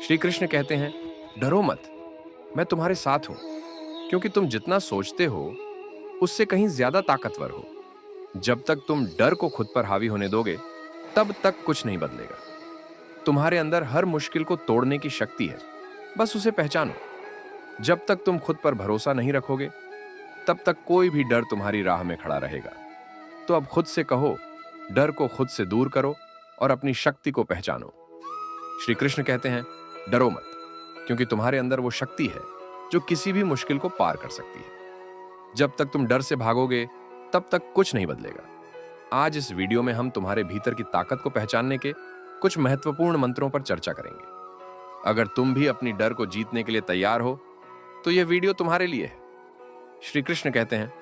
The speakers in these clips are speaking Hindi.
श्री कृष्ण कहते हैं, डरो मत, मैं तुम्हारे साथ हूं, क्योंकि तुम जितना सोचते हो उससे कहीं ज्यादा ताकतवर हो। जब तक तुम डर को खुद पर हावी होने दोगे, तब तक कुछ नहीं बदलेगा। तुम्हारे अंदर हर मुश्किल को तोड़ने की शक्ति है, बस उसे पहचानो। जब तक तुम खुद पर भरोसा नहीं रखोगे, तब तक कोई भी डर तुम्हारी राह में खड़ा रहेगा। तो अब खुद से कहो, डर को खुद से दूर करो और अपनी शक्ति को पहचानो। श्री कृष्ण कहते हैं, डरो मत, क्योंकि तुम्हारे अंदर वो शक्ति है जो किसी भी मुश्किल को पार कर सकती है। जब तक तुम डर से भागोगे, तब तक कुछ नहीं बदलेगा। आज इस वीडियो में हम तुम्हारे भीतर की ताकत को पहचानने के कुछ महत्वपूर्ण मंत्रों पर चर्चा करेंगे। अगर तुम भी अपनी डर को जीतने के लिए तैयार हो, तो यह वीडियो तुम्हारे लिए है। श्री कृष्ण कहते हैं,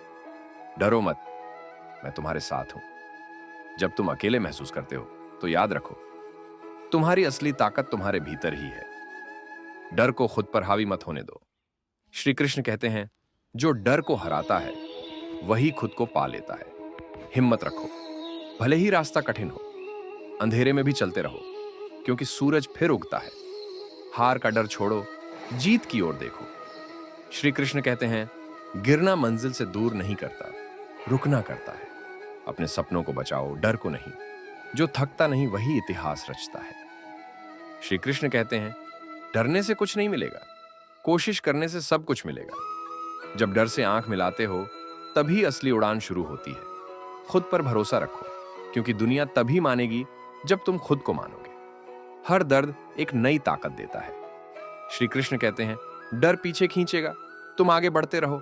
डरो मत, मैं तुम्हारे साथ हूं। जब तुम अकेले महसूस करते हो, तो याद रखो, तुम्हारी असली ताकत तुम्हारे भीतर ही है। डर को खुद पर हावी मत होने दो। श्री कृष्ण कहते हैं, जो डर को हराता है वही खुद को पा लेता है। हिम्मत रखो, भले ही रास्ता कठिन हो, अंधेरे में भी चलते रहो, क्योंकि सूरज फिर उगता है। हार का डर छोड़ो, जीत की ओर देखो। श्री कृष्ण कहते हैं, गिरना मंजिल से दूर नहीं करता, रुकना करता है। अपने सपनों को बचाओ, डर को नहीं। जो थकता नहीं वही इतिहास रचता है। श्री कृष्ण कहते हैं, डरने से कुछ नहीं मिलेगा, कोशिश करने से सब कुछ मिलेगा। जब डर से आंख मिलाते हो, तभी असली उड़ान शुरू होती है। खुद पर भरोसा रखो, क्योंकि दुनिया तभी मानेगी जब तुम खुद को मानोगे। हर दर्द एक नई ताकत देता है। श्री कृष्ण कहते हैं, डर पीछे खींचेगा, तुम आगे बढ़ते रहो।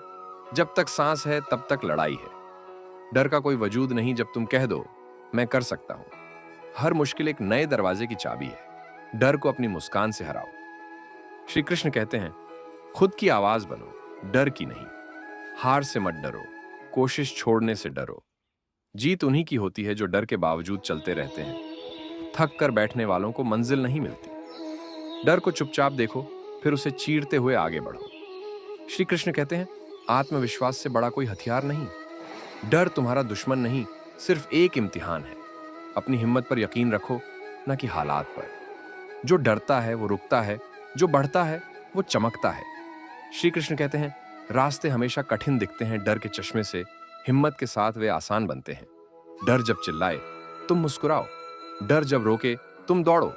जब तक सांस है तब तक लड़ाई है। डर का कोई वजूद नहीं जब तुम कह दो, मैं कर सकता हूं। हर मुश्किल एक नए दरवाजे की चाबी है। डर को अपनी मुस्कान से हराओ। श्री कृष्ण कहते हैं, खुद की आवाज बनो, डर की नहीं। हार से मत डरो, कोशिश छोड़ने से डरो। जीत उन्हीं की होती है जो डर के बावजूद चलते रहते हैं। थक कर बैठने वालों को मंजिल नहीं मिलती। डर को चुपचाप देखो, फिर उसे चीरते हुए आगे बढ़ो। श्री कृष्ण कहते हैं, आत्मविश्वास से बड़ा कोई हथियार नहीं। डर तुम्हारा दुश्मन नहीं, सिर्फ एक इम्तिहान है। अपनी हिम्मत पर यकीन रखो, न कि हालात पर। जो डरता है वो रुकता है, जो बढ़ता है वो चमकता है। श्री कृष्ण कहते हैं, रास्ते हमेशा कठिन दिखते हैं डर के चश्मे से, हिम्मत के साथ वे आसान बनते हैं। डर जब चिल्लाए, तुम मुस्कुराओ। डर जब रोके, तुम दौड़ो।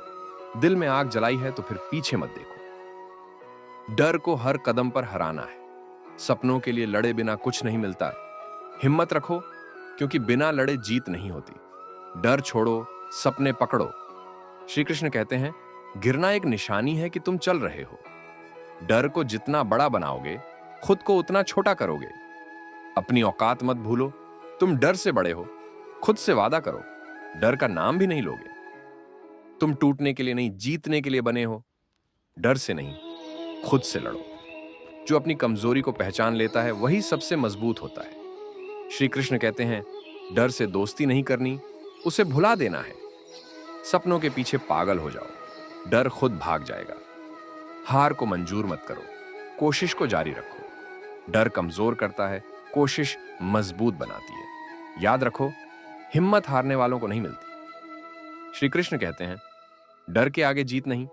दिल में आग जलाई है तो फिर पीछे मत देखो। डर को हर कदम पर हराना है। सपनों के लिए लड़े बिना कुछ नहीं मिलता। हिम्मत रखो, क्योंकि बिना लड़े जीत नहीं होती। डर छोड़ो, सपने पकड़ो। श्री कृष्ण कहते हैं, गिरना एक निशानी है कि तुम चल रहे हो। डर को जितना बड़ा बनाओगे, खुद को उतना छोटा करोगे। अपनी औकात मत भूलो, तुम डर से बड़े हो। खुद से वादा करो, डर का नाम भी नहीं लोगे। तुम टूटने के लिए नहीं, जीतने के लिए बने हो। डर से नहीं, खुद से लड़ो। जो अपनी कमजोरी को पहचान लेता है वही सबसे मजबूत होता है। श्री कृष्ण कहते हैं, डर से दोस्ती नहीं करनी, उसे भुला देना है। सपनों के पीछे पागल हो जाओ, डर खुद भाग जाएगा। हार को मंजूर मत करो, कोशिश को जारी रखो। डर कमजोर करता है, कोशिश मजबूत बनाती है। याद रखो, हिम्मत हारने वालों को नहीं मिलती। श्री कृष्ण कहते हैं, डर के आगे जीत नहीं,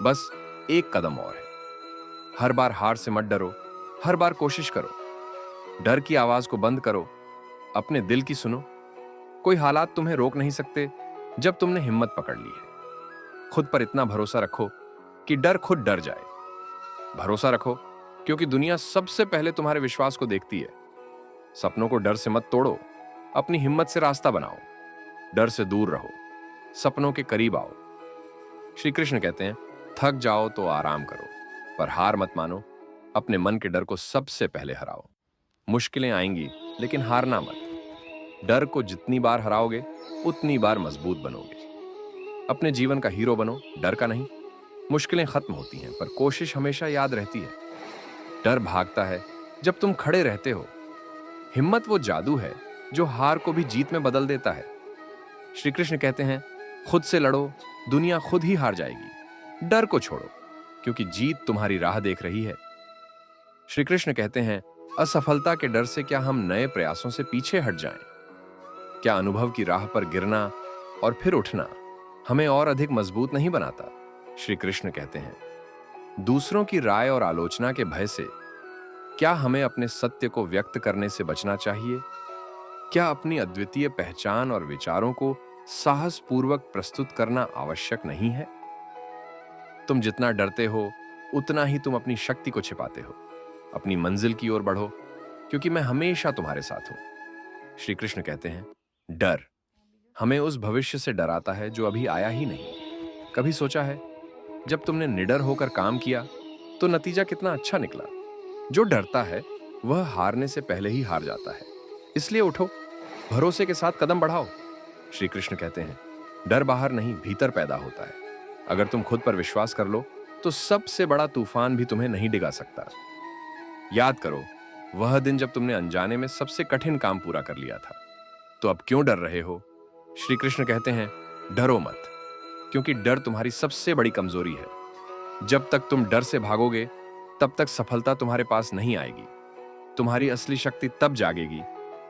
बस एक कदम और है। हर बार हार से मत डरो, हर बार कोशिश करो। डर की आवाज को बंद करो, अपने दिल की सुनो। कोई हालात तुम्हें रोक नहीं सकते जब तुमने हिम्मत पकड़ ली है। खुद पर इतना भरोसा रखो कि डर खुद डर जाए। भरोसा रखो, क्योंकि दुनिया सबसे पहले तुम्हारे विश्वास को देखती है। सपनों को डर से मत तोड़ो, अपनी हिम्मत से रास्ता बनाओ। डर से दूर रहो, सपनों के करीब आओ। श्री कृष्ण कहते हैं, थक जाओ तो आराम करो, पर हार मत मानो। अपने मन के डर को सबसे पहले हराओ। मुश्किलें आएंगी, लेकिन हारना मत। डर को जितनी बार हराओगे, उतनी बार मजबूत बनोगे। अपने जीवन का हीरो बनो, डर का नहीं। मुश्किलें खत्म होती हैं, पर कोशिश हमेशा याद रहती है। डर भागता है जब तुम खड़े रहते हो। हिम्मत वो जादू है जो हार को भी जीत में बदल देता है। श्री कृष्ण कहते हैं, खुद से लड़ो, दुनिया खुद ही हार जाएगी। डर को छोड़ो, क्योंकि जीत तुम्हारी राह देख रही है। श्री कृष्ण कहते हैं, असफलता के डर से क्या हम नए प्रयासों से पीछे हट जाएं? क्या अनुभव की राह पर गिरना और फिर उठना हमें और अधिक मजबूत नहीं बनाता? श्री कृष्ण कहते हैं, दूसरों की राय और आलोचना के भय से क्या हमें अपने सत्य को व्यक्त करने से बचना चाहिए? क्या अपनी अद्वितीय पहचान और विचारों को साहसपूर्वक प्रस्तुत करना आवश्यक नहीं है? तुम जितना डरते हो, उतना ही तुम अपनी शक्ति को छिपाते हो। अपनी मंजिल की ओर बढ़ो, क्योंकि मैं हमेशा तुम्हारे साथ हूं। श्री कृष्ण कहते हैं, डर हमें उस भविष्य से डराता है जो अभी आया ही नहीं। कभी सोचा है, जब तुमने निडर होकर काम किया तो नतीजा कितना अच्छा निकला? जो डरता है वह हारने से पहले ही हार जाता है। इसलिए उठो, भरोसे के साथ कदम बढ़ाओ। श्री कृष्ण कहते हैं, डर बाहर नहीं, भीतर पैदा होता है। अगर तुम खुद पर विश्वास कर लो तो सबसे बड़ा तूफान भी तुम्हें नहीं डिगा सकता। याद करो वह दिन जब तुमने अनजाने में सबसे कठिन काम पूरा कर लिया था। तो अब क्यों डर रहे हो? श्री कृष्ण कहते हैं, डरो मत, क्योंकि डर तुम्हारी सबसे बड़ी कमजोरी है। जब तक तुम डर से भागोगे तब तक सफलता तुम्हारे पास नहीं आएगी। तुम्हारी असली शक्ति तब जागेगी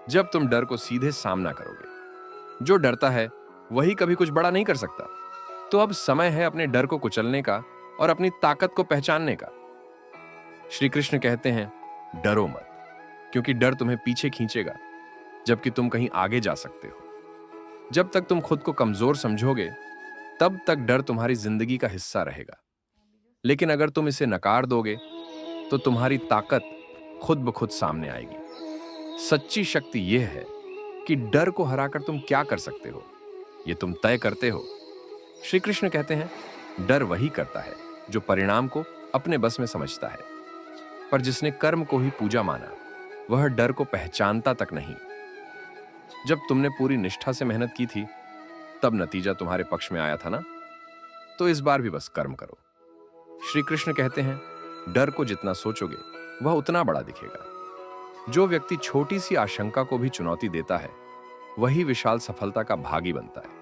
जब तुम डर को सीधे सामना करोगे। जो डरता है वही कभी कुछ बड़ा नहीं कर सकता। तो अब समय है अपने डर को कुचलने का और अपनी ताकत को पहचानने का। श्री कृष्ण कहते हैं, डरो मत, क्योंकि डर तुम्हें पीछे खींचेगा जबकि तुम कहीं आगे जा सकते हो। जब तक तुम खुद को कमजोर समझोगे तब तक डर तुम्हारी जिंदगी का हिस्सा रहेगा। लेकिन अगर तुम इसे नकार दोगे तो तुम्हारी ताकत खुद ब खुद सामने आएगी। सच्ची शक्ति यह है कि डर को हराकर तुम क्या कर सकते हो, यह तुम तय करते हो। श्री कृष्ण कहते हैं, डर वही करता है जो परिणाम को अपने बस में समझता है, पर जिसने कर्म को ही पूजा माना वह डर को पहचानता तक नहीं। जब तुमने पूरी निष्ठा से मेहनत की थी तब नतीजा तुम्हारे पक्ष में आया था ना? तो इस बार भी बस कर्म करो। श्री कृष्ण कहते हैं, डर को जितना सोचोगे वह उतना बड़ा दिखेगा। जो व्यक्ति छोटी सी आशंका को भी चुनौती देता है वही विशाल सफलता का भागी बनता है।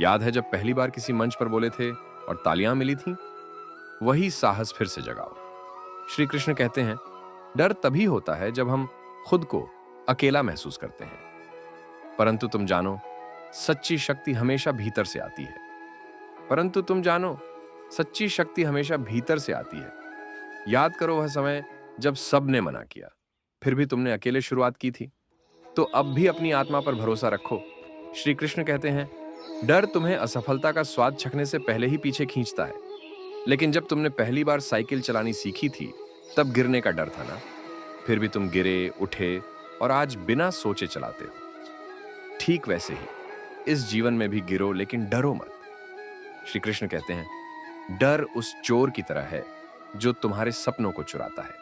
याद है जब पहली बार किसी मंच पर बोले थे और तालियां मिली थीं? वही साहस फिर से जगाओ। श्री कृष्ण कहते हैं, डर तभी होता है जब हम खुद को अकेला महसूस करते हैं, परंतु तुम जानो सच्ची शक्ति हमेशा भीतर से आती है। सच्ची शक्ति हमेशा भीतर से आती है। याद करो वह समय जब सबने मना किया, फिर भी तुमने अकेले शुरुआत की थी। तो अब भी अपनी आत्मा पर भरोसा रखो। श्री कृष्ण कहते हैं, डर तुम्हें असफलता का स्वाद चखने से पहले ही पीछे खींचता है। लेकिन जब तुमने पहली बार साइकिल चलानी सीखी थी तब गिरने का डर था ना? फिर भी तुम गिरे, उठे और आज बिना सोचे चलाते हो। ठीक वैसे ही इस जीवन में भी गिरो, लेकिन डरो मत। श्री कृष्ण कहते हैं, डर उस चोर की तरह है जो तुम्हारे सपनों को चुराता है।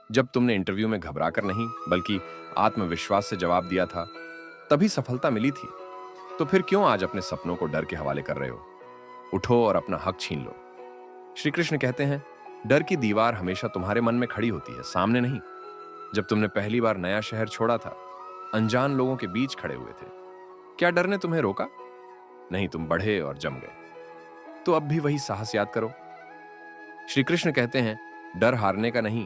जब तुमने इंटरव्यू में घबराकर नहीं बल्कि आत्मविश्वास से जवाब दिया था तभी सफलता मिली थी। तो फिर क्यों आज अपने सपनों को डर के हवाले कर रहे हो? उठो और अपना हक छीन लो। श्री कृष्ण कहते हैं, डर की दीवार हमेशा तुम्हारे मन में खड़ी होती है, सामने नहीं। जब तुमने पहली बार नया शहर छोड़ा था, अनजान लोगों के बीच खड़े हुए थे, क्या डर ने तुम्हें रोका? नहीं, तुम बढ़े और जम गए। तो अब भी वही साहस याद करो। श्री कृष्ण कहते हैं, डर हारने का नहीं,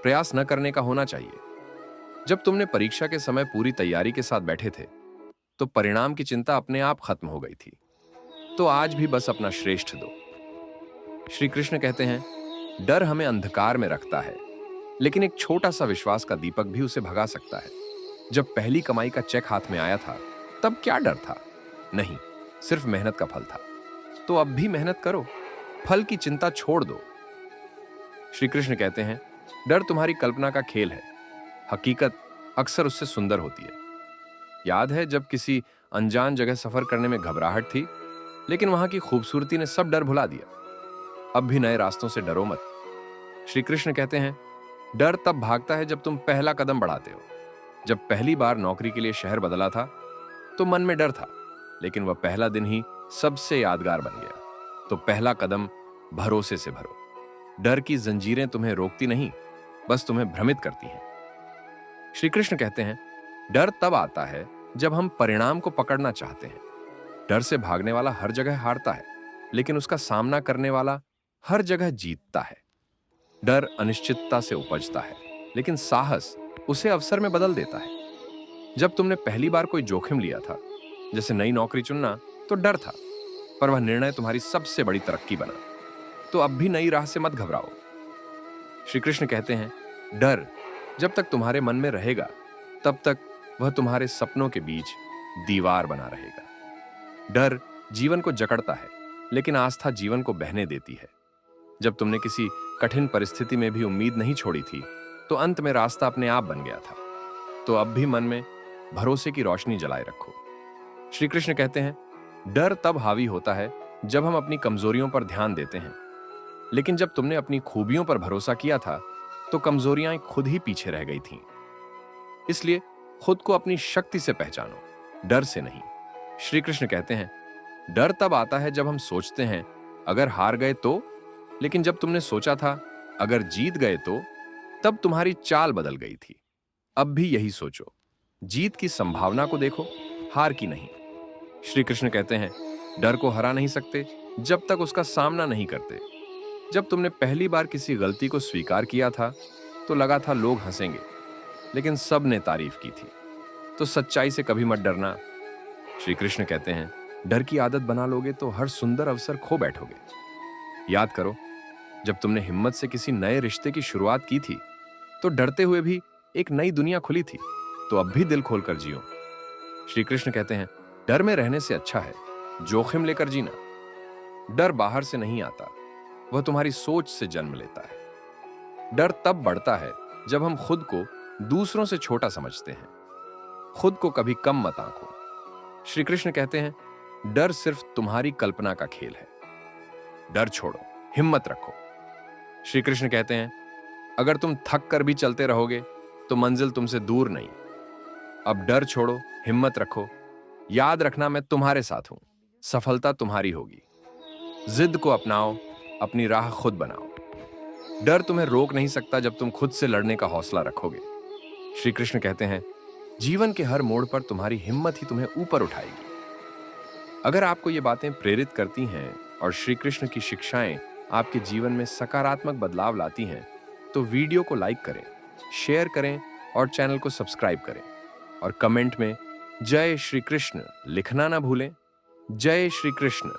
प्रयास न करने का होना चाहिए। जब तुमने परीक्षा के समय पूरी तैयारी के साथ बैठे थे तो परिणाम की चिंता अपने आप खत्म हो गई थी। तो आज भी बस अपना श्रेष्ठ दो। श्री कृष्ण कहते हैं, डर हमें अंधकार में रखता है, लेकिन एक छोटा सा विश्वास का दीपक भी उसे भगा सकता है। जब पहली कमाई का चेक हाथ में आया था तब क्या डर था? नहीं, सिर्फ मेहनत का फल था। तो अब भी मेहनत करो, फल की चिंता छोड़ दो। श्री कृष्ण कहते हैं, डर तुम्हारी कल्पना का खेल है, हकीकत अक्सर उससे सुंदर होती है। याद है जब किसी अनजान जगह सफर करने में घबराहट थी, लेकिन वहां की खूबसूरती ने सब डर भुला दिया। अब भी नए रास्तों से डरो मत। श्री कृष्ण कहते हैं, डर तब भागता है जब तुम पहला कदम बढ़ाते हो। जब पहली बार नौकरी के लिए शहर बदला था तो मन में डर था, लेकिन वह पहला दिन ही सबसे यादगार बन गया। तो पहला कदम भरोसे से भरो। डर की जंजीरें तुम्हें रोकती नहीं, बस तुम्हें भ्रमित करती हैं। श्री कृष्ण कहते हैं, डर तब आता है जब हम परिणाम को पकड़ना चाहते हैं। डर से भागने वाला हर जगह हारता है, लेकिन उसका सामना करने वाला हर जगह जीतता है। डर अनिश्चितता से उपजता है, लेकिन साहस उसे अवसर में बदल देता है। जब तुमने पहली बार कोई जोखिम लिया था, जैसे नई नौकरी चुनना, तो डर था, पर वह निर्णय तुम्हारी सबसे बड़ी तरक्की बना। तो अब भी नई राह से मत घबराओ। श्री कृष्ण कहते हैं, डर जब तक तुम्हारे मन में रहेगा तब तक वह तुम्हारे सपनों के बीच दीवार बना रहेगा। डर जीवन को जकड़ता है, लेकिन आस्था जीवन को बहने देती है। जब तुमने किसी कठिन परिस्थिति में भी उम्मीद नहीं छोड़ी थी, तो अंत में रास्ता अपने आप बन गया था। तो अब भी मन में भरोसे की रोशनी जलाए रखो। श्री कृष्ण कहते हैं, डर तब हावी होता है जब हम अपनी कमजोरियों पर ध्यान देते हैं, लेकिन जब तुमने अपनी खूबियों पर भरोसा किया था तो कमजोरियां खुद ही पीछे रह गई थीं। इसलिए खुद को अपनी शक्ति से पहचानो, डर से नहीं। श्री कृष्ण कहते हैं, डर तब आता है जब हम सोचते हैं अगर हार गए तो, लेकिन जब तुमने सोचा था अगर जीत गए तो, तब तुम्हारी चाल बदल गई थी। अब भी यही सोचो, जीत की संभावना को देखो, हार की नहीं। श्री कृष्ण कहते हैं, डर को हरा नहीं सकते जब तक उसका सामना नहीं करते। जब तुमने पहली बार किसी गलती को स्वीकार किया था तो लगा था लोग हंसेंगे, लेकिन सब ने तारीफ की थी। तो सच्चाई से कभी मत डरना। श्री कृष्ण कहते हैं, डर की आदत बना लोगे तो हर सुंदर अवसर खो बैठोगे। याद करो, जब तुमने हिम्मत से किसी नए रिश्ते की शुरुआत की थी तो डरते हुए भी एक नई दुनिया खुली थी। तो अब भी दिल खोलकर जियो। श्री कृष्ण कहते हैं, डर में रहने से अच्छा है जोखिम लेकर जीना। डर बाहर से नहीं आता, वह तुम्हारी सोच से जन्म लेता है। डर तब बढ़ता है जब हम खुद को दूसरों से छोटा समझते हैं। खुद को कभी कम मत आंको। श्री कृष्ण कहते हैं, डर सिर्फ तुम्हारी कल्पना का खेल है। डर छोड़ो, हिम्मत रखो। श्री कृष्ण कहते हैं, अगर तुम थक कर भी चलते रहोगे तो मंजिल तुमसे दूर नहीं। अब डर छोड़ो, हिम्मत रखो। याद रखना, मैं तुम्हारे साथ हूं। सफलता तुम्हारी होगी। जिद को अपनाओ, अपनी राह खुद बनाओ। डर तुम्हें रोक नहीं सकता जब तुम खुद से लड़ने का हौसला रखोगे। श्री कृष्ण कहते हैं, जीवन के हर मोड़ पर तुम्हारी हिम्मत ही तुम्हें ऊपर उठाएगी। अगर आपको ये बातें प्रेरित करती हैं और श्री कृष्ण की शिक्षाएं आपके जीवन में सकारात्मक बदलाव लाती हैं, तो वीडियो को लाइक करें, शेयर करें और चैनल को सब्सक्राइब करें। और कमेंट में जय श्री कृष्ण लिखना ना भूलें। जय श्री कृष्ण।